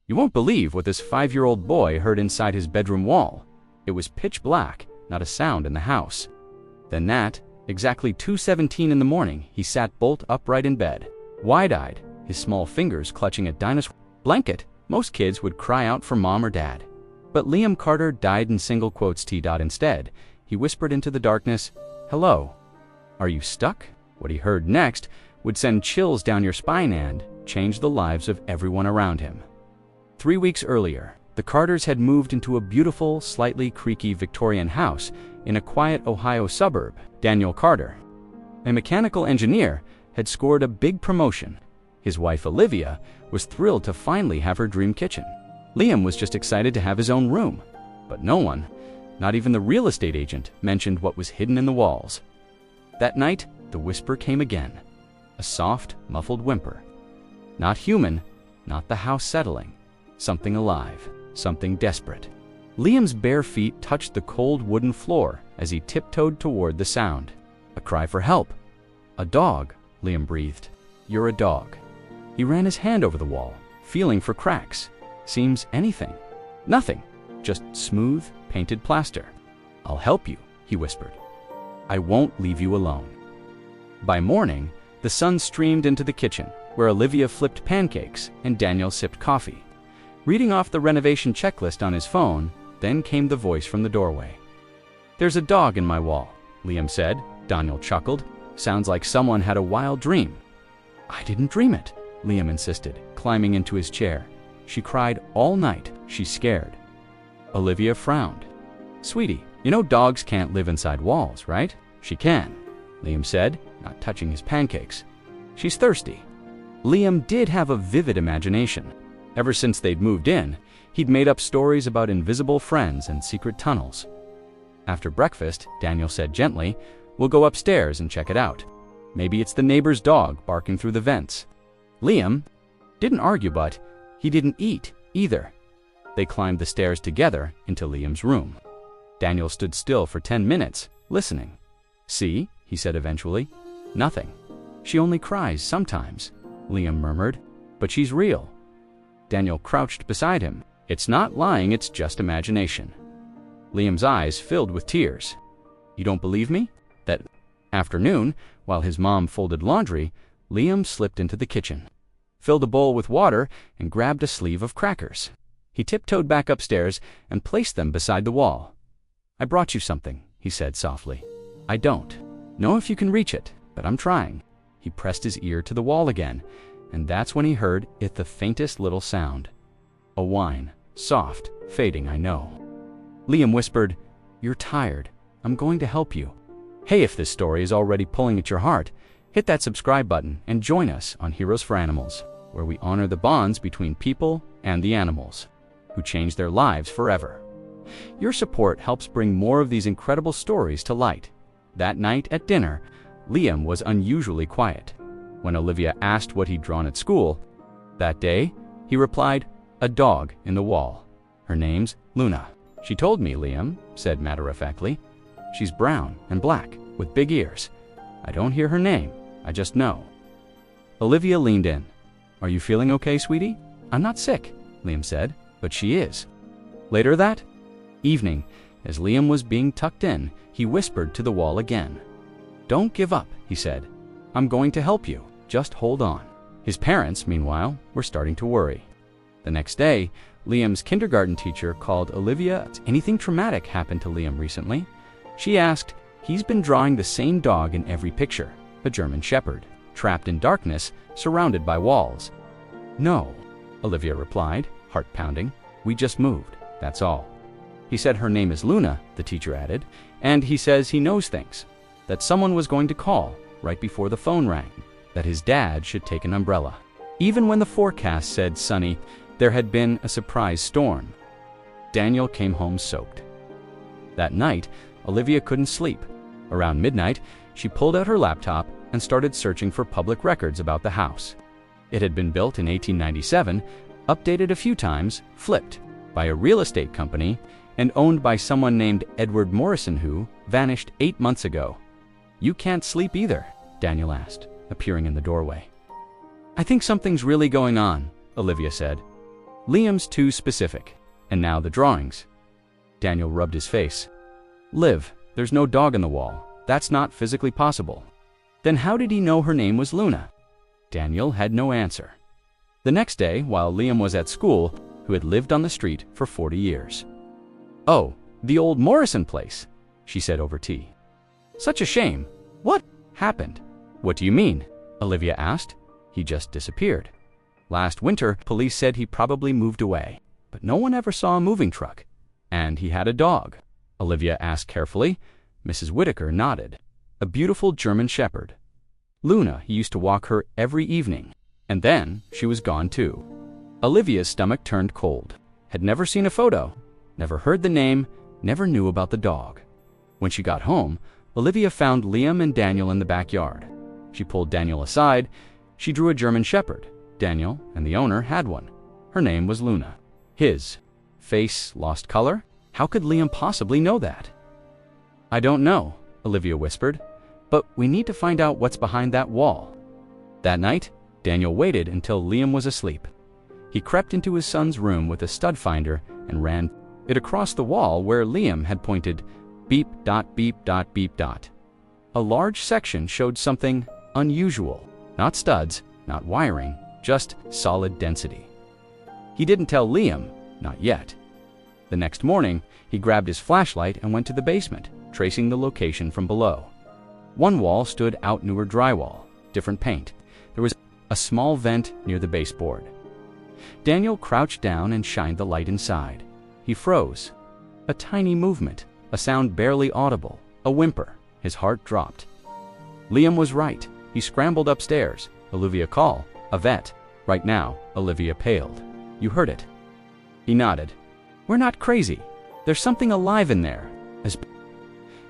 You won't believe what this 5-year-old boy heard inside his bedroom wall. It was pitch black, not a sound in the house. Then at exactly 2:17 in the morning, he sat bolt upright in bed, wide-eyed, his small fingers clutching a dinosaur blanket. Most kids would cry out for mom or dad. But Liam Carter died in single quotes T. Instead, he whispered into the darkness, "Hello. Are you stuck?" What he heard next would send chills down your spine and change the lives of everyone around him. 3 weeks earlier, the Carters had moved into a beautiful, slightly creaky Victorian house in a quiet Ohio suburb. Daniel Carter, a mechanical engineer, had scored a big promotion. His wife Olivia was thrilled to finally have her dream kitchen. Liam was just excited to have his own room. But no one, not even the real estate agent, mentioned what was hidden in the walls. That night, the whisper came again. A soft, muffled whimper. Not human, not the house settling. Something alive, something desperate. Liam's bare feet touched the cold wooden floor as he tiptoed toward the sound. A cry for help. "A dog," Liam breathed. "You're a dog." He ran his hand over the wall, feeling for cracks. Seems anything. Nothing. Just smooth, painted plaster. "I'll help you," he whispered. "I won't leave you alone." By morning, the sun streamed into the kitchen, where Olivia flipped pancakes and Daniel sipped coffee. Reading off the renovation checklist on his phone, then came the voice from the doorway. "There's a dog in my wall," Liam said. Daniel chuckled. "Sounds like someone had a wild dream." "I didn't dream it," Liam insisted, climbing into his chair. "She cried all night. She's scared." Olivia frowned. "Sweetie, you know dogs can't live inside walls, right?" "She can," Liam said, not touching his pancakes. "She's thirsty." Liam did have a vivid imagination. Ever since they'd moved in, he'd made up stories about invisible friends and secret tunnels. After breakfast, Daniel said gently, "We'll go upstairs and check it out. Maybe it's the neighbor's dog barking through the vents." Liam didn't argue, but he didn't eat either. They climbed the stairs together into Liam's room. Daniel stood still for 10 minutes, listening. "See," he said eventually. "Nothing. She only cries sometimes," Liam murmured. "But she's real." Daniel crouched beside him. "It's not lying, it's just imagination." Liam's eyes filled with tears. "You don't believe me?" That afternoon, while his mom folded laundry, Liam slipped into the kitchen, filled a bowl with water, and grabbed a sleeve of crackers. He tiptoed back upstairs and placed them beside the wall. "I brought you something," he said softly. "I don't know if you can reach it, but I'm trying." He pressed his ear to the wall again, and that's when he heard it, the faintest little sound. A whine, soft, fading, "I know." Liam whispered, "You're tired. I'm going to help you." Hey, if this story is already pulling at your heart, hit that subscribe button and join us on Heroes for Animals, where we honor the bonds between people and the animals, who change their lives forever. Your support helps bring more of these incredible stories to light. That night at dinner, Liam was unusually quiet. When Olivia asked what he'd drawn at school that day, he replied, "A dog in the wall. Her name's Luna." "She told me," Liam said matter-of-factly. "She's brown and black, with big ears. I don't hear her name, I just know." Olivia leaned in. "Are you feeling okay, sweetie?" "I'm not sick," Liam said, "but she is." Later that evening, as Liam was being tucked in, he whispered to the wall again. "Don't give up," he said. "I'm going to help you. Just hold on." His parents, meanwhile, were starting to worry. The next day, Liam's kindergarten teacher called Olivia. "Has anything traumatic happened to Liam recently?" She asked. "He's been drawing the same dog in every picture, a German Shepherd, trapped in darkness, surrounded by walls." "No," Olivia replied, heart pounding. "We just moved, that's all." He said her name is Luna, the teacher added, and he says he knows things, that someone was going to call right before the phone rang, that his dad should take an umbrella. Even when the forecast said sunny, there had been a surprise storm. Daniel came home soaked. That night, Olivia couldn't sleep. Around midnight, she pulled out her laptop and started searching for public records about the house. It had been built in 1897, updated a few times, flipped by a real estate company, and owned by someone named Edward Morrison, who vanished 8 months ago. "You can't sleep either?" Daniel asked, appearing in the doorway. "I think something's really going on," Olivia said. Liam's too specific. And now the drawings. Daniel rubbed his face. Liv, there's no dog on the wall. That's not physically possible. Then how did he know her name was Luna? Daniel had no answer. The next day, while Liam was at school, who had lived on the street for 40 years. Oh, the old Morrison place, she said over tea. Such a shame. What happened? What do you mean? Olivia asked. He just disappeared. Last winter, police said he probably moved away, but no one ever saw a moving truck. And he had a dog. Olivia asked carefully. Mrs. Whitaker nodded. A beautiful German shepherd. Luna, he used to walk her every evening. And then she was gone too. Olivia's stomach turned cold. Had never seen a photo, never heard the name, never knew about the dog. When she got home, Olivia found Liam and Daniel in the backyard. She pulled Daniel aside. She drew a German shepherd. Daniel and the owner had one. Her name was Luna. His face lost color? How could Liam possibly know that? I don't know, Olivia whispered, but we need to find out what's behind that wall. That night, Daniel waited until Liam was asleep. He crept into his son's room with a stud finder and ran it across the wall where Liam had pointed beep dot beep dot beep dot. A large section showed something unusual. Not studs, not wiring, just solid density. He didn't tell Liam, not yet. The next morning, he grabbed his flashlight and went to the basement, tracing the location from below. One wall stood out newer drywall, different paint. There was a small vent near the baseboard. Daniel crouched down and shined the light inside. He froze. A tiny movement, a sound barely audible, a whimper. His heart dropped. Liam was right. He scrambled upstairs. Olivia call, a vet. Right now, Olivia paled. You heard it. He nodded. We're not crazy. There's something alive in there.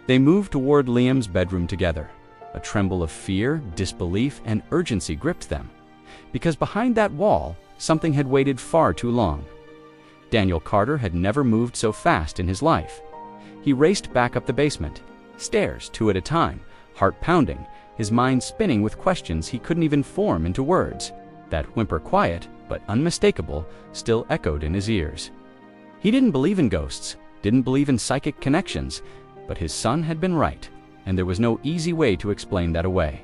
They moved toward Liam's bedroom together. A tremble of fear, disbelief, and urgency gripped them. Because behind that wall, something had waited far too long. Daniel Carter had never moved so fast in his life. He raced back up the basement, stairs 2 at a time, heart pounding, his mind spinning with questions he couldn't even form into words. That whimper, quiet but unmistakable, still echoed in his ears. He didn't believe in ghosts, didn't believe in psychic connections, but his son had been right, and there was no easy way to explain that away.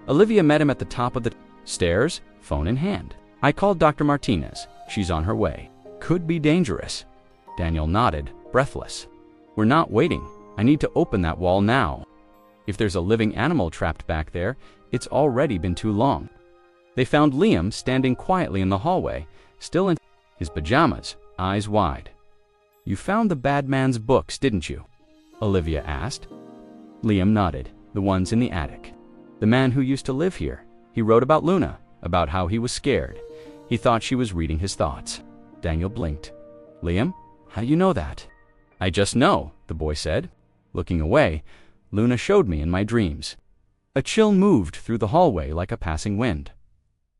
Olivia met him at the top of the stairs, phone in hand. I called Dr. Martinez. She's on her way. Could be dangerous. Daniel nodded, breathless. We're not waiting. I need to open that wall now. If there's a living animal trapped back there, it's already been too long. They found Liam standing quietly in the hallway, still in his pajamas, eyes wide. You found the bad man's books, didn't you? Olivia asked. Liam nodded. The ones in the attic. The man who used to live here. He wrote about Luna, about how he was scared. He thought she was reading his thoughts. Daniel blinked. Liam, how do you know that? I just know, the boy said. Looking away, Luna showed me in my dreams. A chill moved through the hallway like a passing wind.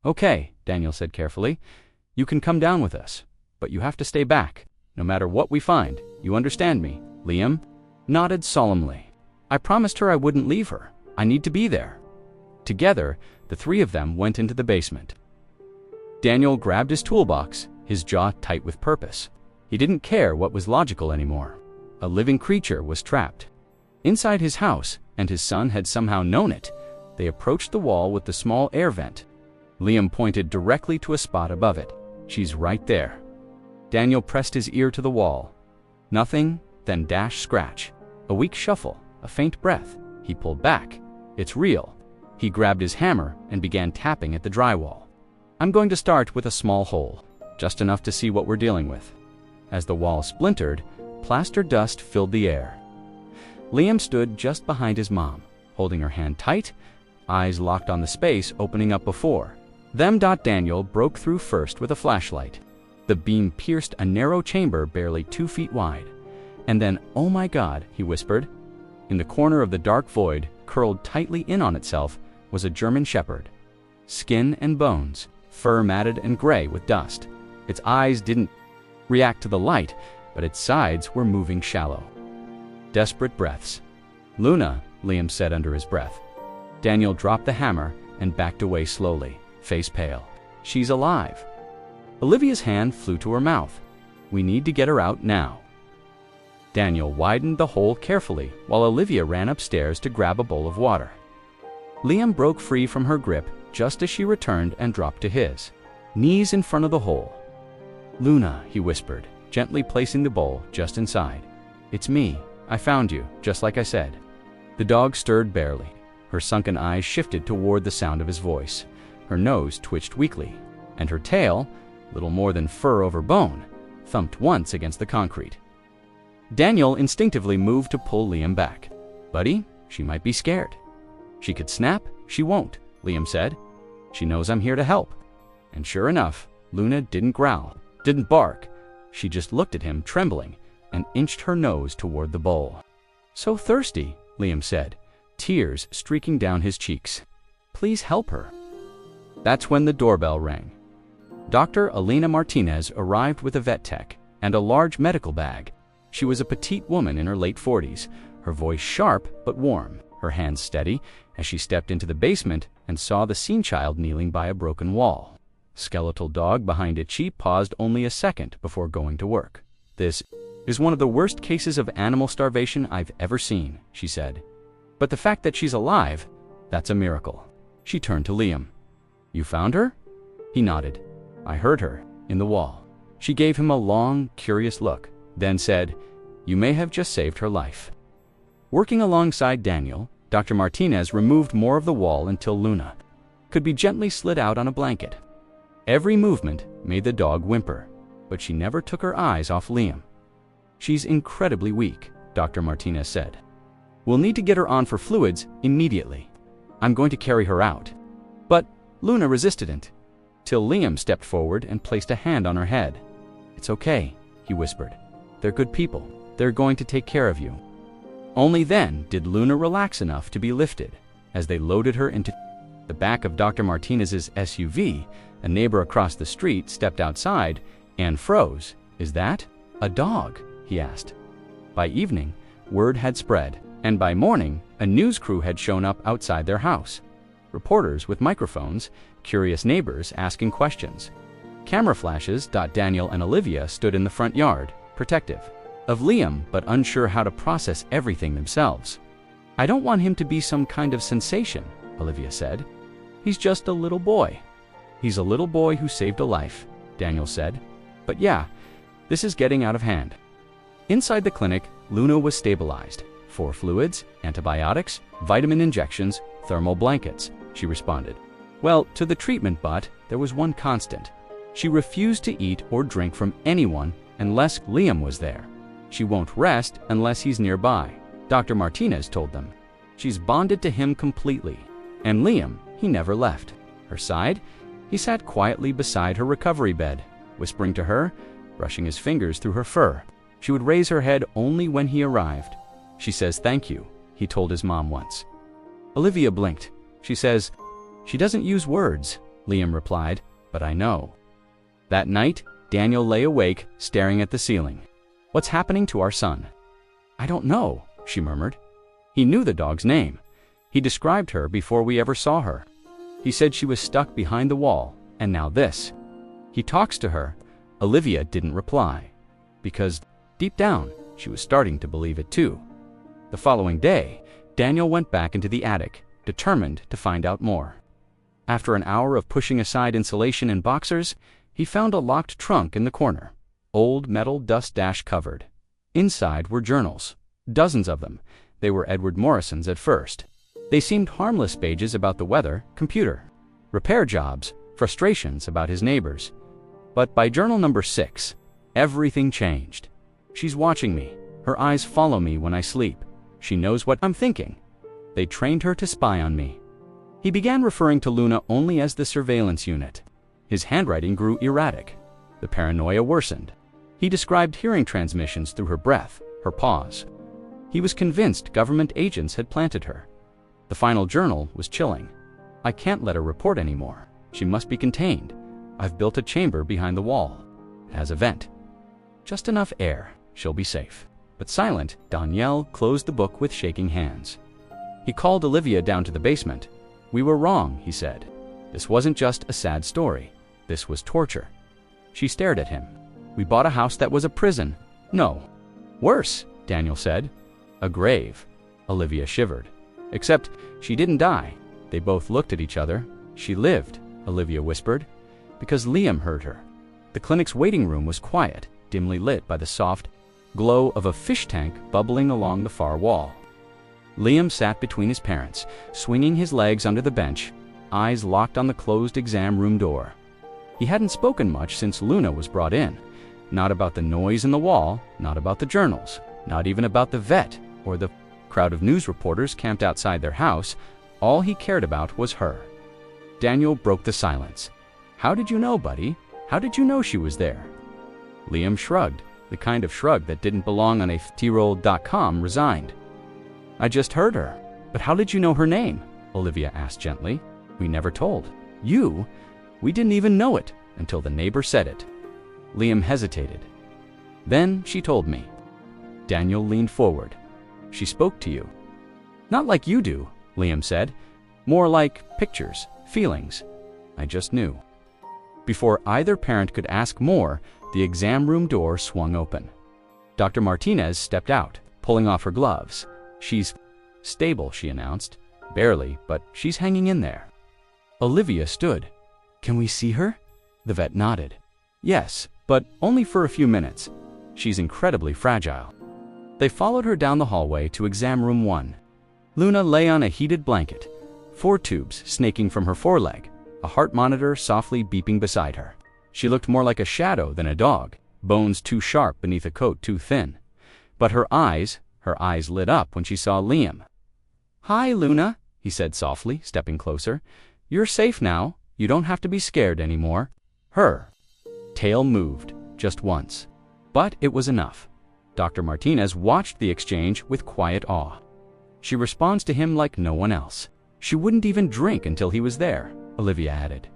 Okay, Daniel said carefully. You can come down with us, but you have to stay back. No matter what we find, you understand me? Liam nodded solemnly. I promised her I wouldn't leave her. I need to be there. Together, the 3 of them went into the basement. Daniel grabbed his toolbox, his jaw tight with purpose. He didn't care what was logical anymore. A living creature was trapped. Inside his house, and his son had somehow known it, they approached the wall with the small air vent. Liam pointed directly to a spot above it. She's right there. Daniel pressed his ear to the wall. Nothing, then dash scratch. A weak shuffle, a faint breath. He pulled back. It's real. He grabbed his hammer and began tapping at the drywall. I'm going to start with a small hole, just enough to see what we're dealing with. As the wall splintered, plaster dust filled the air. Liam stood just behind his mom, holding her hand tight, eyes locked on the space opening up before. Daniel broke through first with a flashlight. The beam pierced a narrow chamber barely 2 feet wide. And then, oh my God, he whispered. In the corner of the dark void, curled tightly in on itself, was a German shepherd. Skin and bones, fur matted and gray with dust. Its eyes didn't react to the light, but its sides were moving shallow. Desperate breaths. Luna, Liam said under his breath. Daniel dropped the hammer and backed away slowly, face pale. She's alive. Olivia's hand flew to her mouth. "We need to get her out now." Daniel widened the hole carefully while Olivia ran upstairs to grab a bowl of water. Liam broke free from her grip just as she returned and dropped to his knees in front of the hole. "Luna," he whispered, gently placing the bowl just inside. "It's me. I found you, just like I said." The dog stirred barely. Her sunken eyes shifted toward the sound of his voice. Her nose twitched weakly, and her tail, little more than fur over bone, thumped once against the concrete. Daniel instinctively moved to pull Liam back. "Buddy, she might be scared." "She could snap. She won't," Liam said. "She knows I'm here to help." And sure enough, Luna didn't growl, didn't bark. She just looked at him, trembling, and inched her nose toward the bowl. "So thirsty," Liam said, tears streaking down his cheeks. "Please help her." That's when the doorbell rang. Dr. Elena Martinez arrived with a vet tech and a large medical bag. She was a petite woman in her late 40s, her voice sharp but warm, her hands steady as she stepped into the basement and saw the scene child kneeling by a broken wall. Skeletal dog behind Itchy paused only a second before going to work. "This is one of the worst cases of animal starvation I've ever seen," she said. "But the fact that she's alive, that's a miracle." She turned to Liam. "You found her?" He nodded. "I heard her, in the wall." She gave him a long, curious look, then said, "You may have just saved her life." Working alongside Daniel, Dr. Martinez removed more of the wall until Luna could be gently slid out on a blanket. Every movement made the dog whimper, but she never took her eyes off Liam. "She's incredibly weak," Dr. Martinez said. "We'll need to get her on for fluids immediately. I'm going to carry her out." But Luna resisted it, till Liam stepped forward and placed a hand on her head. "It's okay," he whispered. "They're good people. They're going to take care of you." Only then did Luna relax enough to be lifted. As they loaded her into the back of Dr. Martinez's SUV, a neighbor across the street stepped outside and froze. "Is that a dog?" he asked. By evening, word had spread, and by morning, a news crew had shown up outside their house. Reporters with microphones, curious neighbors asking questions. Camera flashes. Daniel and Olivia stood in the front yard, protective of Liam but unsure how to process everything themselves. "I don't want him to be some kind of sensation," Olivia said. "He's just a little boy." "He's a little boy who saved a life," Daniel said. "But yeah, this is getting out of hand." Inside the clinic, Luna was stabilized. 4 fluids, antibiotics, vitamin injections, thermal blankets, she responded. Well, to the treatment, but there was one constant. She refused to eat or drink from anyone unless Liam was there. She won't rest unless he's nearby, Dr. Martinez told them. She's bonded to him completely. And Liam, he never left her side. He sat quietly beside her recovery bed, whispering to her, brushing his fingers through her fur. She would raise her head only when he arrived. "She says thank you," he told his mom once. Olivia blinked. "She says, she doesn't use words," Liam replied, "but I know." That night, Daniel lay awake, staring at the ceiling. "What's happening to our son?" "I don't know," she murmured. He knew the dog's name. He described her before we ever saw her. He said she was stuck behind the wall, and now this. He talks to her. Olivia didn't reply, because deep down, she was starting to believe it too. The following day, Daniel went back into the attic, determined to find out more. After an hour of pushing aside insulation and boxers, he found a locked trunk in the corner, old metal dust dash covered. Inside were journals, dozens of them. They were Edward Morrison's at first. They seemed harmless pages about the weather, computer, repair jobs, frustrations about his neighbors. But by journal number 6, everything changed. "She's watching me. Her eyes follow me when I sleep. She knows what I'm thinking. They trained her to spy on me." He began referring to Luna only as the surveillance unit. His handwriting grew erratic. The paranoia worsened. He described hearing transmissions through her breath, her pause. He was convinced government agents had planted her. The final journal was chilling. "I can't let her report anymore. She must be contained. I've built a chamber behind the wall. It has a vent. Just enough air. She'll be safe." But silent, Daniel closed the book with shaking hands. He called Olivia down to the basement. "We were wrong," he said. "This wasn't just a sad story. This was torture." She stared at him. "We bought a house that was a prison." "No." "Worse," Daniel said. "A grave." Olivia shivered. "Except she didn't die." They both looked at each other. "She lived," Olivia whispered, "because Liam heard her." The clinic's waiting room was quiet, dimly lit by the soft glow of a fish tank bubbling along the far wall. Liam sat between his parents, swinging his legs under the bench, eyes locked on the closed exam room door. He hadn't spoken much since Luna was brought in. Not about the noise in the wall, not about the journals, not even about the vet or the crowd of news reporters camped outside their house. All he cared about was her. Daniel broke the silence. "How did you know, buddy? How did you know she was there?" Liam shrugged, the kind of shrug that didn't belong on a T-roll.com, resigned. "I just heard her." "But how did you know her name?" Olivia asked gently. "We never told." "You? We didn't even know it until the neighbor said it." Liam hesitated. "Then she told me." Daniel leaned forward. "She spoke to you." "Not like you do," Liam said. "More like pictures, feelings. I just knew." Before either parent could ask more, the exam room door swung open. Dr. Martinez stepped out, pulling off her gloves. "She's stable," she announced. "Barely, but she's hanging in there." Olivia stood. "Can we see her?" The vet nodded. "Yes, but only for a few minutes. She's incredibly fragile." They followed her down the hallway to exam room 1. Luna lay on a heated blanket, 4 tubes snaking from her foreleg, a heart monitor softly beeping beside her. She looked more like a shadow than a dog, bones too sharp beneath a coat too thin. But her eyes lit up when she saw Liam. "Hi, Luna," he said softly, stepping closer. "You're safe now. You don't have to be scared anymore." Her tail moved, just once. But it was enough. Dr. Martinez watched the exchange with quiet awe. "She responds to him like no one else. She wouldn't even drink until he was there," Olivia added.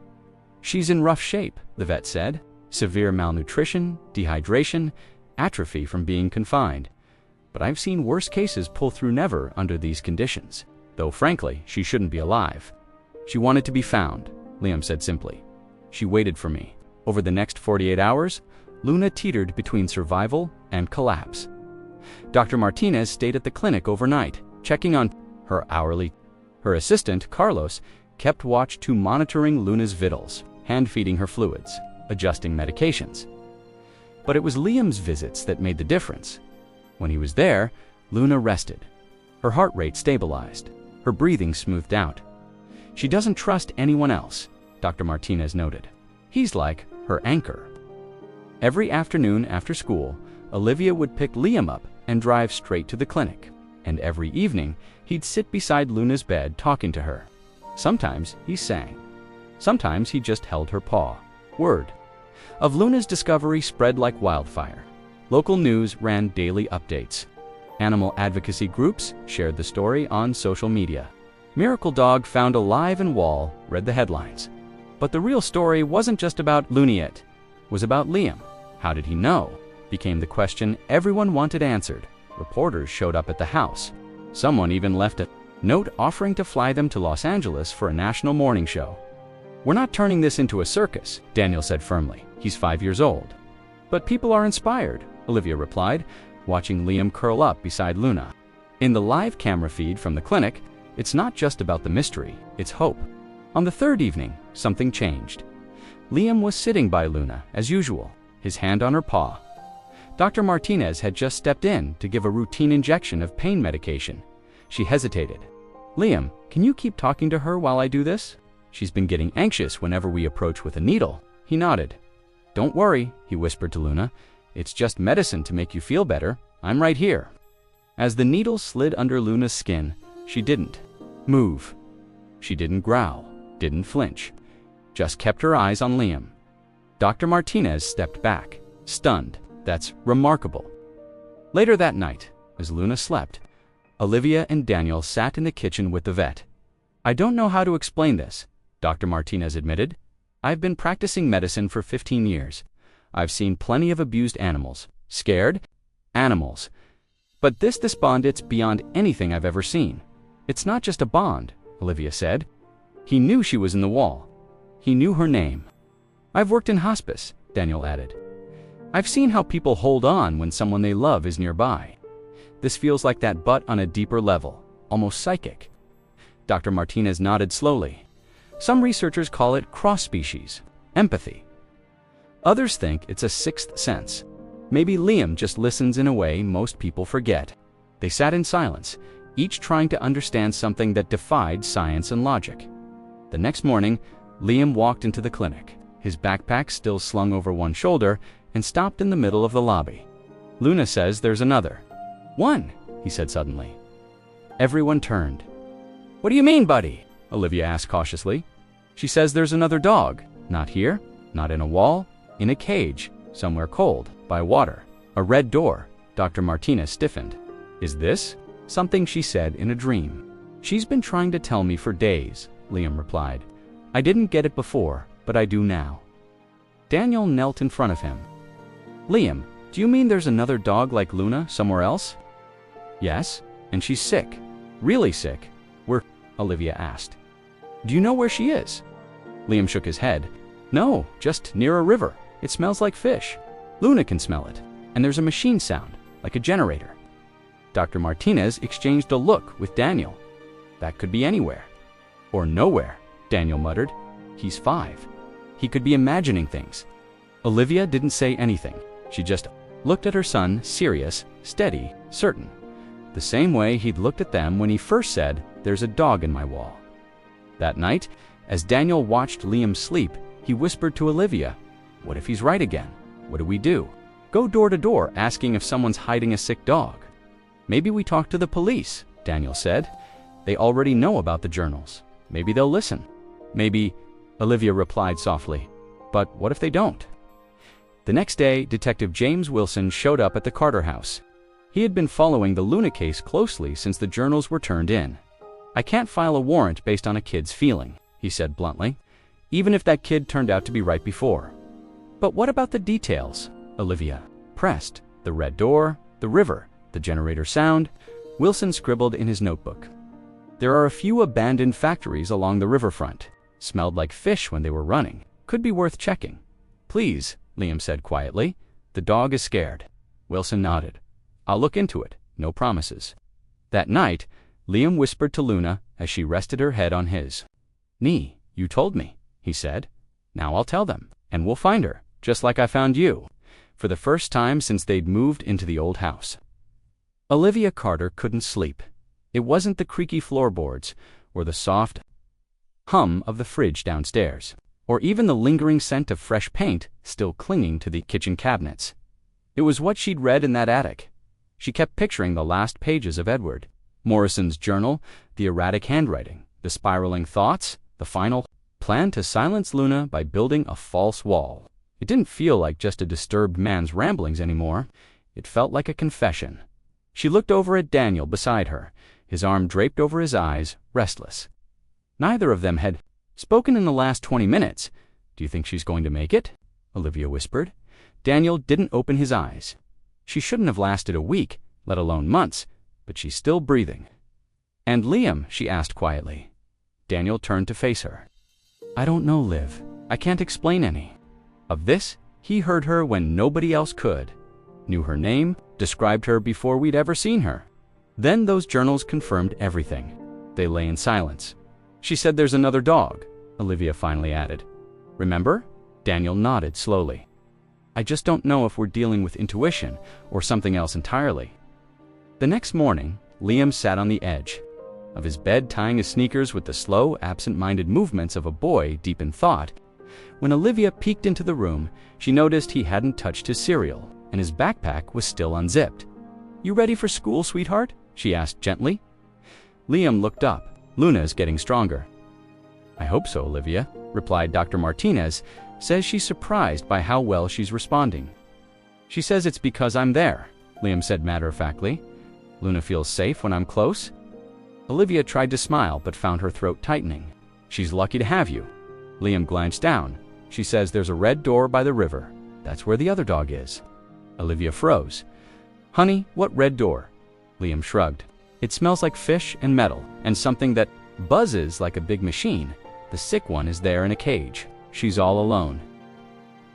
"She's in rough shape," the vet said. "Severe malnutrition, dehydration, atrophy from being confined. But I've seen worse cases pull through never under these conditions. Though frankly, she shouldn't be alive." "She wanted to be found," Liam said simply. "She waited for me." Over the next 48 hours, Luna teetered between survival and collapse. Dr. Martinez stayed at the clinic overnight, checking on her hourly. Her assistant, Carlos, kept watch too, monitoring Luna's vitals, hand-feeding her fluids, adjusting medications. But it was Liam's visits that made the difference. When he was there, Luna rested. Her heart rate stabilized, her breathing smoothed out. "She doesn't trust anyone else," Dr. Martinez noted. "He's like her anchor." Every afternoon after school, Olivia would pick Liam up and drive straight to the clinic. And every evening, he'd sit beside Luna's bed talking to her. Sometimes he sang. Sometimes he just held her paw. Word of Luna's discovery spread like wildfire. Local news ran daily updates. Animal advocacy groups shared the story on social media. "Miracle Dog Found Alive in Wall" read the headlines. But the real story wasn't just about Luniet. It was about Liam. How did he know? Became the question everyone wanted answered. Reporters showed up at the house. Someone even left a note offering to fly them to Los Angeles for a national morning show. "We're not turning this into a circus," Daniel said firmly. "He's 5 years old." "But people are inspired," Olivia replied, watching Liam curl up beside Luna. In the live camera feed from the clinic, it's not just about the mystery, it's hope. On the 3rd evening, something changed. Liam was sitting by Luna, as usual, his hand on her paw. Dr. Martinez had just stepped in to give a routine injection of pain medication. She hesitated. "Liam, can you keep talking to her while I do this? She's been getting anxious whenever we approach with a needle." He nodded. "Don't worry," he whispered to Luna. "It's just medicine to make you feel better. I'm right here." As the needle slid under Luna's skin, she didn't move. She didn't growl, didn't flinch, just kept her eyes on Liam. Dr. Martinez stepped back, stunned. "That's remarkable." Later that night, as Luna slept, Olivia and Daniel sat in the kitchen with the vet. "I don't know how to explain this," Dr. Martinez admitted. "I've been practicing medicine for 15 years. I've seen plenty of abused animals, scared animals. But this bond, it's beyond anything I've ever seen. It's not just a bond," Olivia said. "He knew she was in the wall. He knew her name. I've worked in hospice, Daniel added. I've seen how people hold on when someone they love is nearby. This feels like that, but on a deeper level, almost psychic. Dr. Martinez nodded slowly. Some researchers call it cross-species, empathy. Others think it's a sixth sense. Maybe Liam just listens in a way most people forget. They sat in silence, each trying to understand something that defied science and logic. The next morning, Liam walked into the clinic, his backpack still slung over one shoulder, and stopped in the middle of the lobby. Luna says there's another. One, he said suddenly. Everyone turned. What do you mean, buddy? Olivia asked cautiously. She says there's another dog. Not here, not in a wall, in a cage, somewhere cold, by water. A red door. Dr. Martinez stiffened. Is this something she said in a dream? She's been trying to tell me for days, Liam replied. I didn't get it before, but I do now. Daniel knelt in front of him. Liam, do you mean there's another dog like Luna somewhere else? Yes, and she's sick. Really sick. Where? Olivia asked. Do you know where she is? Liam shook his head. No, just near a river. It smells like fish. Luna can smell it. And there's a machine sound, like a generator. Dr. Martinez exchanged a look with Daniel. That could be anywhere. Or nowhere, Daniel muttered. He's 5. He could be imagining things. Olivia didn't say anything. She just looked at her son, serious, steady, certain. The same way he'd looked at them when he first said, "There's a dog in my wall." That night, as Daniel watched Liam sleep, he whispered to Olivia, "What if he's right again? What do we do? Go door to door asking if someone's hiding a sick dog." Maybe we talk to the police, Daniel said. They already know about the journals. Maybe they'll listen. Maybe, Olivia replied softly. But what if they don't? The next day, Detective James Wilson showed up at the Carter house. He had been following the Luna case closely since the journals were turned in. I can't file a warrant based on a kid's feeling, he said bluntly, even if that kid turned out to be right before. But what about the details? Olivia pressed. The red door, the river, the generator sound. Wilson scribbled in his notebook. There are a few abandoned factories along the riverfront. Smelled like fish when they were running. Could be worth checking. Please, Liam said quietly. The dog is scared. Wilson nodded. I'll look into it. No promises. That night, Liam whispered to Luna as she rested her head on his knee. You told me, he said. Now I'll tell them, and we'll find her, just like I found you, for the first time since they'd moved into the old house. Olivia Carter couldn't sleep. It wasn't the creaky floorboards, or the soft hum of the fridge downstairs, or even the lingering scent of fresh paint still clinging to the kitchen cabinets. It was what she'd read in that attic. She kept picturing the last pages of Edward Morrison's journal, the erratic handwriting, the spiraling thoughts, the final plan to silence Luna by building a false wall. It didn't feel like just a disturbed man's ramblings anymore. It felt like a confession. She looked over at Daniel beside her, his arm draped over his eyes, restless. Neither of them had spoken in the last 20 minutes. Do you think she's going to make it? Olivia whispered. Daniel didn't open his eyes. She shouldn't have lasted a week, let alone months, but she's still breathing. And Liam, she asked quietly. Daniel turned to face her. I don't know, Liv. I can't explain any. Of this, he heard her when nobody else could. Knew her name, described her before we'd ever seen her. Then those journals confirmed everything. They lay in silence. She said there's another dog, Olivia finally added. Remember? Daniel nodded slowly. I just don't know if we're dealing with intuition or something else entirely. The next morning, Liam sat on the edge of his bed tying his sneakers with the slow, absent-minded movements of a boy deep in thought. When Olivia peeked into the room, she noticed he hadn't touched his cereal, and his backpack was still unzipped. You ready for school, sweetheart? She asked gently. Liam looked up. Luna's getting stronger. I hope so, Olivia, replied Dr. Martinez. Says she's surprised by how well she's responding. She says it's because I'm there, Liam said matter-of-factly. Luna feels safe when I'm close. Olivia tried to smile but found her throat tightening. She's lucky to have you. Liam glanced down. She says there's a red door by the river. That's where the other dog is. Olivia froze. Honey, what red door? Liam shrugged. It smells like fish and metal, and something that buzzes like a big machine. The sick one is there in a cage. She's all alone.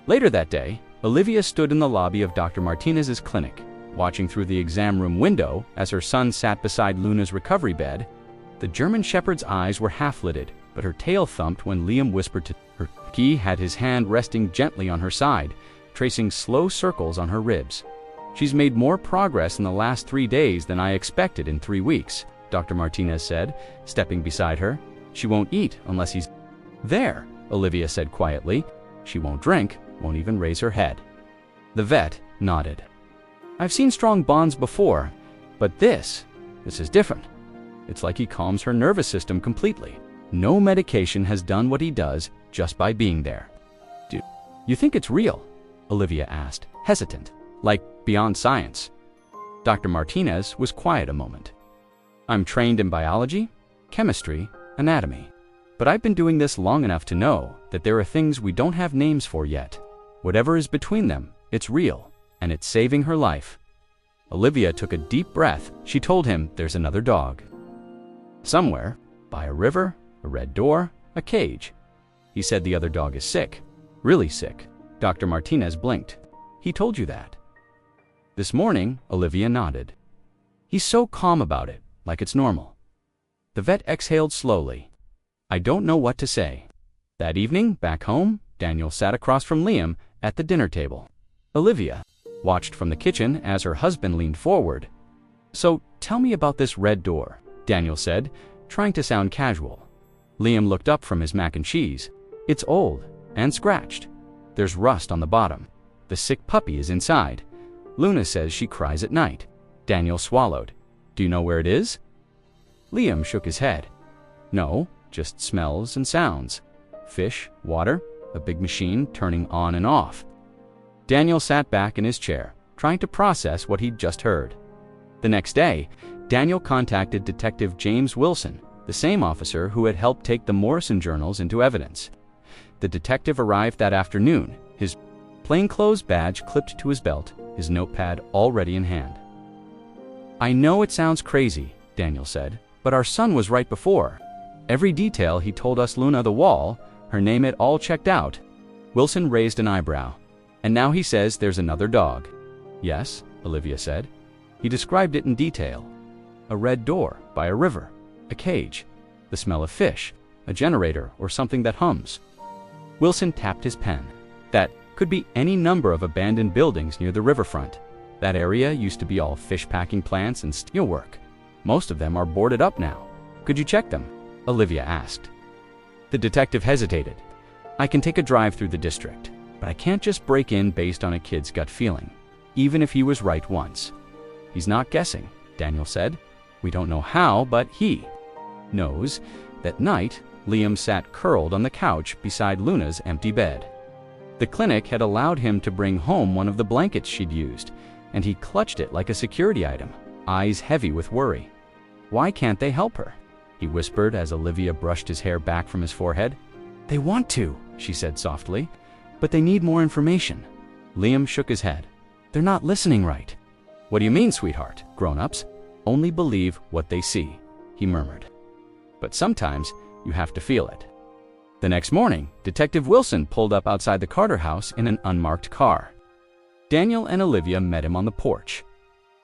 Later that day, Olivia stood in the lobby of Dr. Martinez's clinic, watching through the exam room window as her son sat beside Luna's recovery bed. The German Shepherd's eyes were half-lidded, but her tail thumped when Liam whispered to her. He had his hand resting gently on her side, tracing slow circles on her ribs. "She's made more progress in the last 3 days than I expected in 3 weeks, Dr. Martinez said, stepping beside her. "She won't eat unless he's there," Olivia said quietly. "She won't drink, won't even raise her head." The vet nodded. "I've seen strong bonds before, but this is different. It's like he calms her nervous system completely. No medication has done what he does just by being there." "Do you think it's real?" Olivia asked, hesitant, like beyond science. Dr. Martinez was quiet a moment. "I'm trained in biology, chemistry, anatomy, but I've been doing this long enough to know that there are things we don't have names for yet. Whatever is between them, it's real, and it's saving her life." Olivia took a deep breath. She told him there's another dog. "Somewhere, by a river, a red door, a cage." He said the other dog is sick, really sick. Dr. Martinez blinked. "He told you that?" "This morning," Olivia nodded. "He's so calm about it, like it's normal." The vet exhaled slowly. "I don't know what to say." That evening, back home, Daniel sat across from Liam at the dinner table. Olivia watched from the kitchen as her husband leaned forward. "So, tell me about this red door," Daniel said, trying to sound casual. Liam looked up from his mac and cheese. "It's old and scratched. There's rust on the bottom. The sick puppy is inside. Luna says she cries at night." Daniel swallowed. "Do you know where it is?" Liam shook his head. "No, just smells and sounds. Fish, water, a big machine turning on and off." Daniel sat back in his chair, trying to process what he'd just heard. The next day, Daniel contacted Detective James Wilson, the same officer who had helped take the Morrison journals into evidence. The detective arrived that afternoon, his plainclothes badge clipped to his belt, his notepad already in hand. "I know it sounds crazy," Daniel said, "but our son was right before. Every detail he told us, Luna the wall, her name, it all checked out." Wilson raised an eyebrow. "And now he says there's another dog." "Yes," Olivia said. "He described it in detail. A red door by a river, a cage, the smell of fish, a generator or something that hums." Wilson tapped his pen. "That could be any number of abandoned buildings near the riverfront. That area used to be all fish packing plants and steelwork. Most of them are boarded up now. Could you check them?" Olivia asked. The detective hesitated. "I can take a drive through the district, but I can't just break in based on a kid's gut feeling, even if he was right once." "He's not guessing," Daniel said. "We don't know how, but he knows." That night, Liam sat curled on the couch beside Luna's empty bed. The clinic had allowed him to bring home one of the blankets she'd used, and he clutched it like a security item, eyes heavy with worry. "Why can't they help her?" he whispered as Olivia brushed his hair back from his forehead. "They want to," she said softly, "but they need more information." Liam shook his head. "They're not listening right." "What do you mean, sweetheart? Grown-ups only believe what they see," he murmured. "But sometimes you have to feel it." The next morning, Detective Wilson pulled up outside the Carter house in an unmarked car. Daniel and Olivia met him on the porch.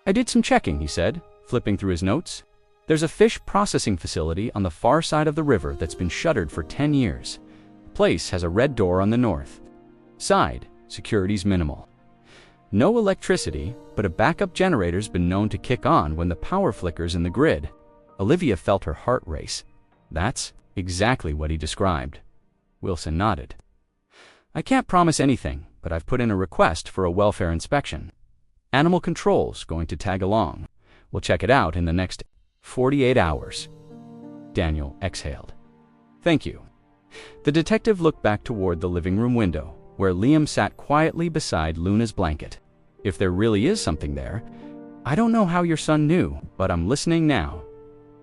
"I did some checking," he said, flipping through his notes. "There's a fish processing facility on the far side of the river that's been shuttered for 10 years. The place has a red door on the north side. Security's minimal. No electricity, but a backup generator's been known to kick on when the power flickers in the grid." Olivia felt her heart race. "That's exactly what he described." Wilson nodded. "I can't promise anything, but I've put in a request for a welfare inspection. Animal control's going to tag along. We'll check it out in the next 48 hours. Daniel exhaled. "Thank you." The detective looked back toward the living room window, where Liam sat quietly beside Luna's blanket. "If there really is something there, I don't know how your son knew, but I'm listening now."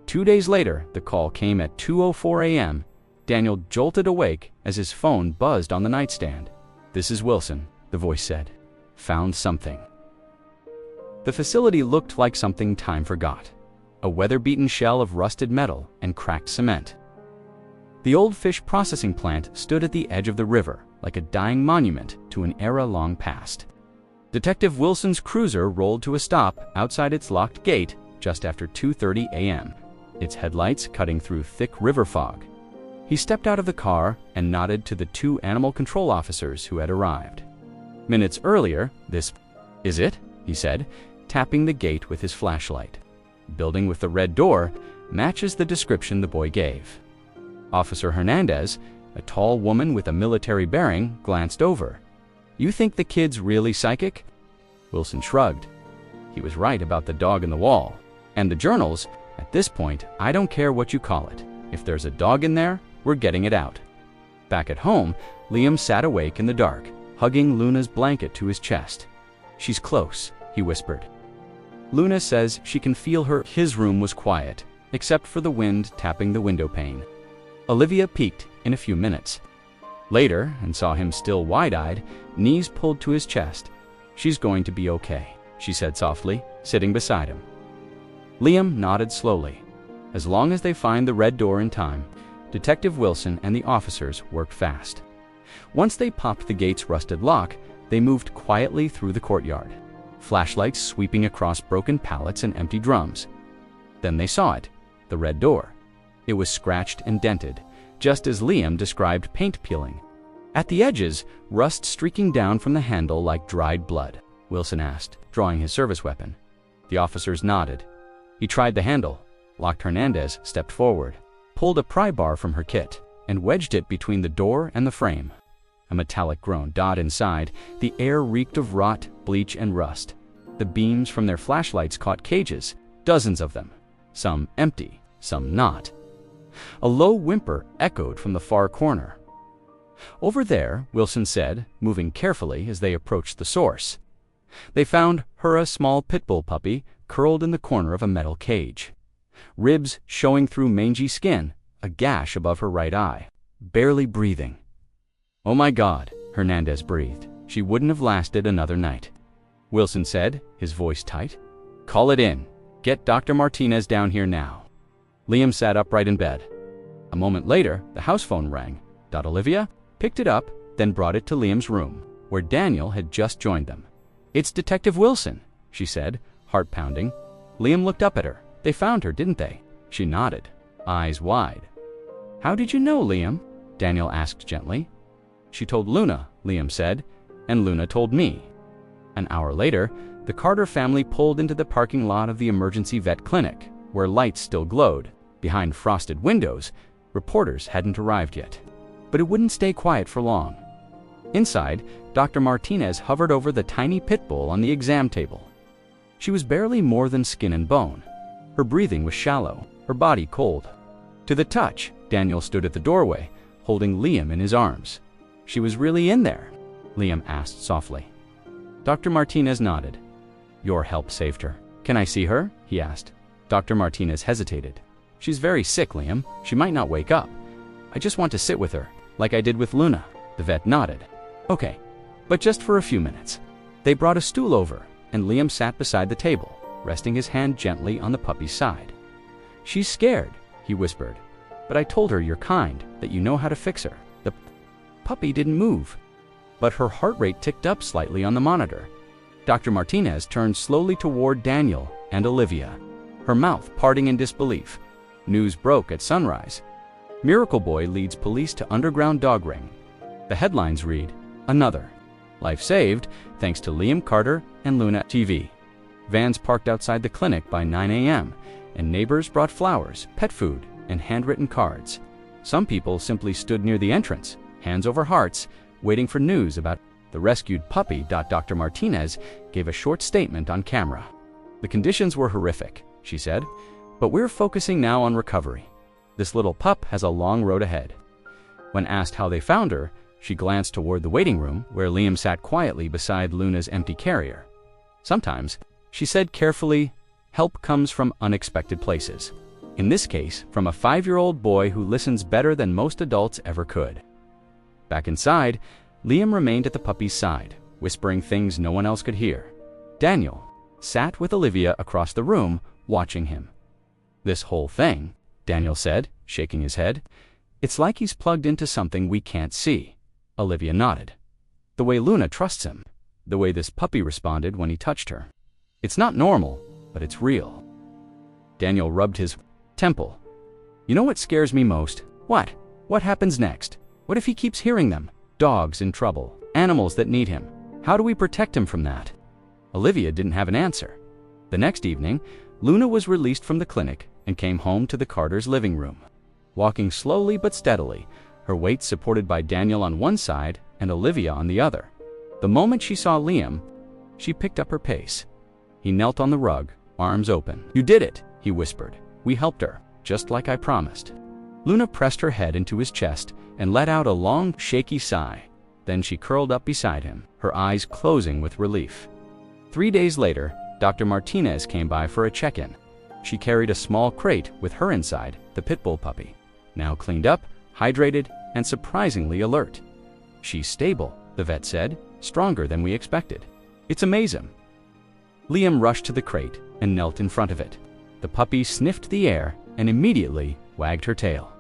2 days later, the call came at 2:04 a.m. Daniel jolted awake as his phone buzzed on the nightstand. "This is Wilson," the voice said. "Found something." The facility looked like something time forgot. A weather-beaten shell of rusted metal and cracked cement. The old fish processing plant stood at the edge of the river, like a dying monument to an era long past. Detective Wilson's cruiser rolled to a stop outside its locked gate just after 2:30 a.m., its headlights cutting through thick river fog. He stepped out of the car and nodded to the 2 animal control officers who had arrived. Minutes earlier, "This is it," he said, tapping the gate with his flashlight. "Building with the red door matches the description the boy gave." Officer Hernandez, a tall woman with a military bearing, glanced over. "You think the kid's really psychic?" Wilson shrugged. He was right about the dog in the wall. And the journals, at this point, I don't care what you call it. If there's a dog in there, we're getting it out. Back at home, Liam sat awake in the dark, hugging Luna's blanket to his chest. "She's close," he whispered. Luna says she can feel her. His room was quiet, except for the wind tapping the window pane. Olivia peeked in a few minutes later and saw him still wide-eyed, knees pulled to his chest. "She's going to be okay," she said softly, sitting beside him. Liam nodded slowly. As long as they find the red door in time, Detective Wilson and the officers worked fast. Once they popped the gate's rusted lock, they moved quietly through the courtyard, flashlights sweeping across broken pallets and empty drums. Then they saw it, the red door. It was scratched and dented, just as Liam described paint peeling. At the edges, rust streaking down from the handle like dried blood. Wilson asked, drawing his service weapon. The officers nodded. He tried the handle. Locked. Hernandez stepped forward, pulled a pry bar from her kit, and wedged it between the door and the frame. A metallic groan died inside. The air reeked of rot, bleach, and rust. The beams from their flashlights caught cages, dozens of them, some empty, some not. A low whimper echoed from the far corner. "Over there," Wilson said, moving carefully as they approached the source. They found her a small pit bull puppy curled in the corner of a metal cage. Ribs showing through mangy skin, a gash above her right eye, barely breathing. "Oh my God," Hernandez breathed. "She wouldn't have lasted another night." Wilson said, his voice tight. "Call it in. Get Dr. Martinez down here now." Liam sat upright in bed. A moment later, the house phone rang. Olivia picked it up, then brought it to Liam's room, where Daniel had just joined them. "It's Detective Wilson," she said, heart pounding. Liam looked up at her. "They found her, didn't they?" She nodded, eyes wide. "How did you know, Liam?" Daniel asked gently. "She told Luna," Liam said, "and Luna told me." An hour later, the Carter family pulled into the parking lot of the emergency vet clinic, where lights still glowed. Behind frosted windows, reporters hadn't arrived yet. But it wouldn't stay quiet for long. Inside, Dr. Martinez hovered over the tiny pit bull on the exam table. She was barely more than skin and bone. Her breathing was shallow, her body cold. To the touch, Daniel stood at the doorway, holding Liam in his arms. "She was really in there?" Liam asked softly. Dr. Martinez nodded. "Your help saved her. Can I see her?" he asked. Dr. Martinez hesitated. "She's very sick, Liam. She might not wake up. I just want to sit with her, like I did with Luna." The vet nodded. "Okay, but just for a few minutes." They brought a stool over, and Liam sat beside the table, resting his hand gently on the puppy's side. "She's scared," he whispered, "but I told her you're kind, that you know how to fix her." The puppy didn't move, but her heart rate ticked up slightly on the monitor. Dr. Martinez turned slowly toward Daniel and Olivia, her mouth parting in disbelief. News broke at sunrise. Miracle Boy leads police to underground dog ring. The headlines read, "Another. Life saved thanks to Liam Carter and Luna TV." Vans parked outside the clinic by 9 a.m., and neighbors brought flowers, pet food, and handwritten cards. Some people simply stood near the entrance, hands over hearts, waiting for news about the rescued puppy. Dr. Martinez gave a short statement on camera. "The conditions were horrific," she said, "but we're focusing now on recovery. This little pup has a long road ahead." When asked how they found her, she glanced toward the waiting room where Liam sat quietly beside Luna's empty carrier. "Sometimes," she said carefully, "help comes from unexpected places. In this case, from a 5-year-old boy who listens better than most adults ever could." Back inside, Liam remained at the puppy's side, whispering things no one else could hear. Daniel sat with Olivia across the room, watching him. "This whole thing," Daniel said, shaking his head, "it's like he's plugged into something we can't see. Olivia nodded. The way Luna trusts him. The way this puppy responded when he touched her. It's not normal, but it's real. Daniel rubbed his temple. You know what scares me most? What? What happens next? What if he keeps hearing them? Dogs in trouble. Animals that need him. How do we protect him from that? Olivia didn't have an answer. The next evening, Luna was released from the clinic and came home to the Carters' living room. Walking slowly but steadily, her weight supported by Daniel on one side and Olivia on the other. The moment she saw Liam, she picked up her pace. He knelt on the rug, arms open. You did it, he whispered. We helped her, just like I promised. Luna pressed her head into his chest and let out a long, shaky sigh. Then she curled up beside him, her eyes closing with relief. 3 days later, Dr. Martinez came by for a check-in. She carried a small crate with her inside, the pit bull puppy, now cleaned up, hydrated, and surprisingly alert. She's stable, the vet said, stronger than we expected. It's amazing. Liam rushed to the crate and knelt in front of it. The puppy sniffed the air and immediately wagged her tail.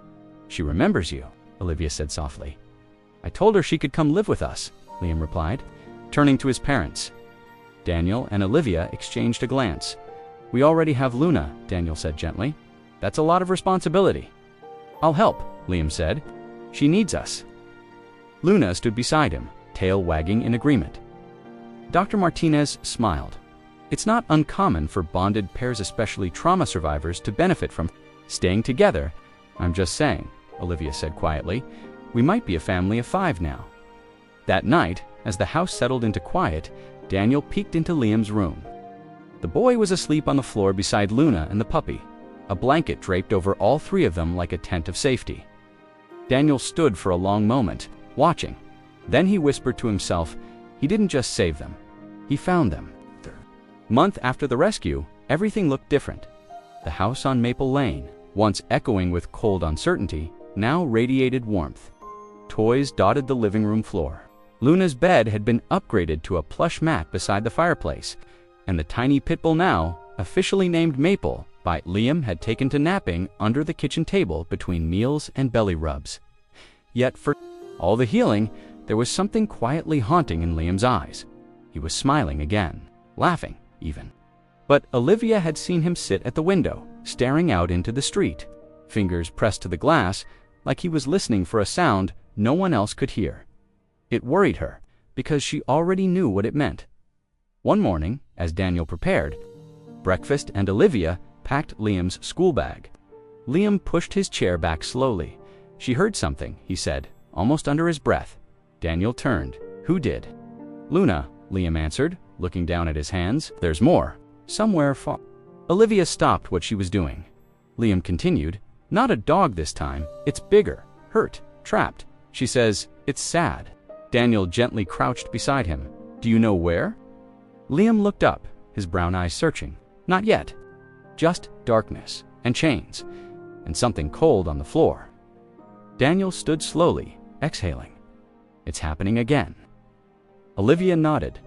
She remembers you, Olivia said softly. I told her she could come live with us, Liam replied, turning to his parents. Daniel and Olivia exchanged a glance. We already have Luna, Daniel said gently. That's a lot of responsibility. I'll help, Liam said. She needs us. Luna stood beside him, tail wagging in agreement. Dr. Martinez smiled. It's not uncommon for bonded pairs, especially trauma survivors, to benefit from staying together. I'm just saying, Olivia said quietly. We might be a family of 5 now. That night, as the house settled into quiet, Daniel peeked into Liam's room. The boy was asleep on the floor beside Luna and the puppy, a blanket draped over all 3 of them like a tent of safety. Daniel stood for a long moment, watching. Then he whispered to himself, he didn't just save them, he found them. Month after the rescue, everything looked different. The house on Maple Lane, once echoing with cold uncertainty, now radiated warmth. Toys dotted the living room floor. Luna's bed had been upgraded to a plush mat beside the fireplace, and the tiny pit bull, now officially named Maple by Liam, had taken to napping under the kitchen table between meals and belly rubs. Yet for all the healing, there was something quietly haunting in Liam's eyes. He was smiling again, laughing even. But Olivia had seen him sit at the window, staring out into the street, fingers pressed to the glass, like he was listening for a sound no one else could hear. It worried her, because she already knew what it meant. One morning, as Daniel prepared breakfast and Olivia packed Liam's school bag, Liam pushed his chair back slowly. She heard something, he said, almost under his breath. Daniel turned. Who did? Luna, Liam answered, looking down at his hands. There's more. Somewhere far. Olivia stopped what she was doing. Liam continued. Not a dog this time. It's bigger, hurt, trapped. She says, it's sad. Daniel gently crouched beside him. Do you know where? Liam looked up, his brown eyes searching. Not yet. Just darkness and chains and something cold on the floor. Daniel stood slowly, exhaling. It's happening again. Olivia nodded.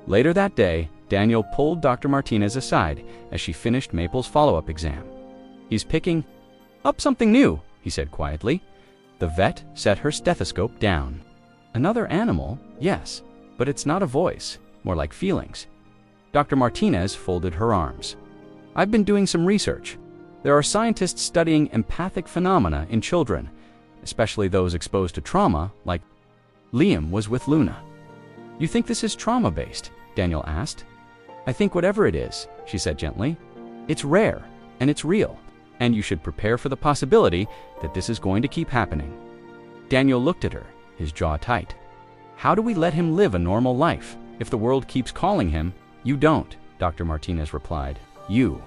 Later that day, Daniel pulled Dr. Martinez aside as she finished Maple's follow-up exam. He's picking up something new, he said quietly. The vet set her stethoscope down. Another animal, yes, but it's not a voice, more like feelings. Dr. Martinez folded her arms. I've been doing some research. There are scientists studying empathic phenomena in children, especially those exposed to trauma, like Liam was with Luna. You think this is trauma-based? Daniel asked. I think whatever it is, she said gently. It's rare, and it's real, and you should prepare for the possibility that this is going to keep happening. Daniel looked at her, his jaw tight. How do we let him live a normal life if the world keeps calling him? You don't, Dr. Martinez replied. You.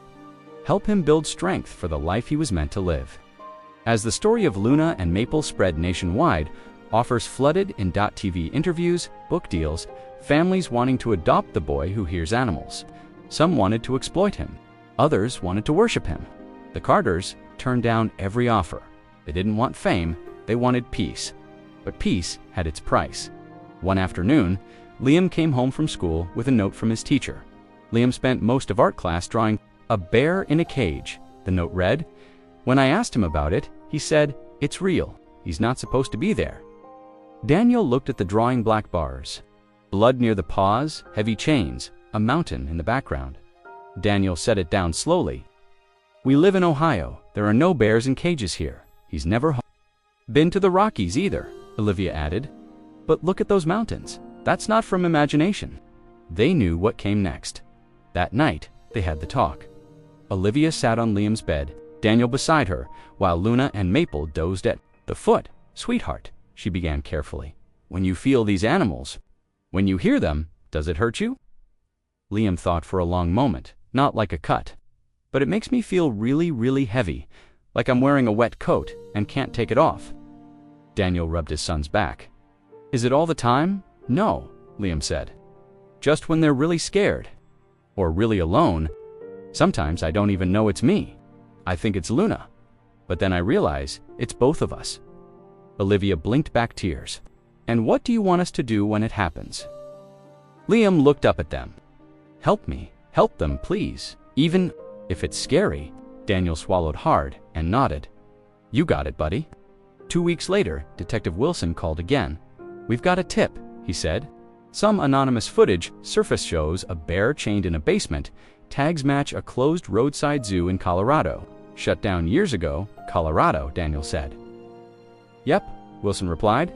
Help him build strength for the life he was meant to live. As the story of Luna and Maple spread nationwide, offers flooded in .tv interviews, book deals, families wanting to adopt the boy who hears animals. Some wanted to exploit him. Others wanted to worship him. The Carters turned down every offer. They didn't want fame, they wanted peace. But peace had its price. One afternoon, Liam came home from school with a note from his teacher. Liam spent most of art class drawing a bear in a cage. The note read, when I asked him about it, he said, it's real. He's not supposed to be there. Daniel looked at the drawing black bars. Blood near the paws, heavy chains, a mountain in the background. Daniel set it down slowly. We live in Ohio. There are no bears in cages here. He's never been to the Rockies either, Olivia added. But look at those mountains. That's not from imagination. They knew what came next. That night, they had the talk. Olivia sat on Liam's bed, Daniel beside her, while Luna and Maple dozed at the foot. Sweetheart, she began carefully, when you feel these animals, when you hear them, does it hurt you? Liam thought for a long moment, not like a cut. But it makes me feel really, really heavy, like I'm wearing a wet coat and can't take it off. Daniel rubbed his son's back. Is it all the time? No, Liam said. Just when they're really scared. Or really alone. Sometimes I don't even know it's me. I think it's Luna. But then I realize it's both of us. Olivia blinked back tears. And what do you want us to do when it happens? Liam looked up at them. Help me. Help them, please. Even if it's scary. Daniel swallowed hard and nodded. You got it, buddy. 2 weeks later, Detective Wilson called again. We've got a tip, he said. Some anonymous footage surface shows a bear chained in a basement. Tags match a closed roadside zoo in Colorado. Shut down years ago, Colorado, Daniel said. Yep, Wilson replied.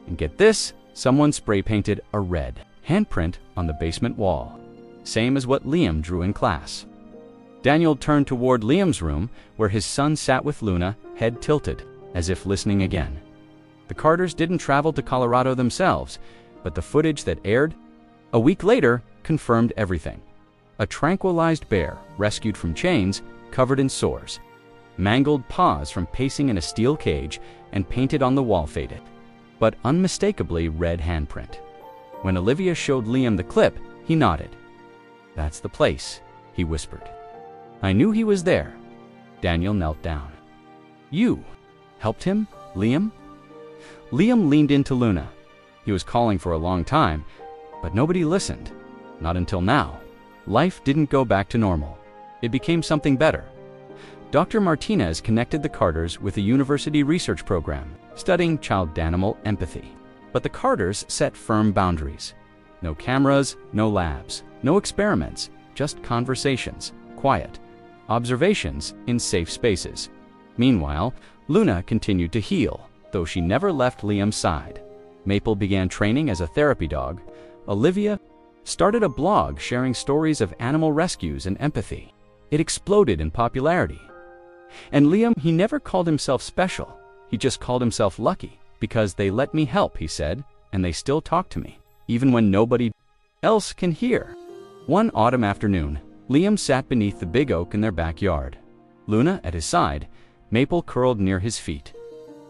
And get this, someone spray-painted a red handprint on the basement wall. Same as what Liam drew in class. Daniel turned toward Liam's room, where his son sat with Luna, head tilted, as if listening again. The Carters didn't travel to Colorado themselves, but the footage that aired a week later confirmed everything. A tranquilized bear, rescued from chains, covered in sores. Mangled paws from pacing in a steel cage, and painted on the wall faded, but unmistakably red handprint. When Olivia showed Liam the clip, he nodded. That's the place, he whispered. I knew he was there. Daniel knelt down. You helped him, Liam? Liam leaned into Luna. He was calling for a long time, but nobody listened. Not until now. Life didn't go back to normal. It became something better. Dr. Martinez connected the Carters with a university research program studying child-animal empathy. But the Carters set firm boundaries. No cameras, no labs, no experiments, just conversations, quiet, observations in safe spaces. Meanwhile, Luna continued to heal, though she never left Liam's side. Maple began training as a therapy dog. Olivia started a blog sharing stories of animal rescues and empathy. It exploded in popularity. And Liam, he never called himself special. He just called himself lucky, because they let me help, he said, and they still talk to me, even when nobody else can hear. One autumn afternoon, Liam sat beneath the big oak in their backyard. Luna at his side, Maple curled near his feet.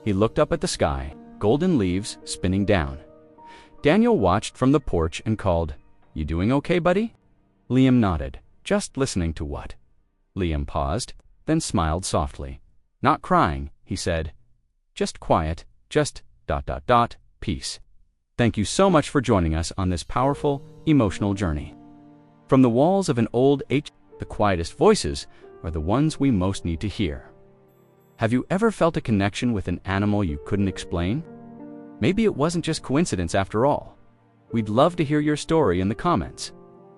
He looked up at the sky, golden leaves spinning down. Daniel watched from the porch and called, You doing okay, buddy? Liam nodded, just listening to what? Liam paused, then smiled softly. Not crying, he said. Just quiet, just ... peace. Thank you so much for joining us on this powerful, emotional journey. From the walls of an old the quietest voices are the ones we most need to hear. Have you ever felt a connection with an animal you couldn't explain? Maybe it wasn't just coincidence after all. We'd love to hear your story in the comments.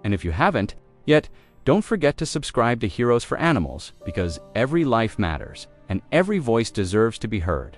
And if you haven't yet, don't forget to subscribe to Heroes for Animals, because every life matters and every voice deserves to be heard.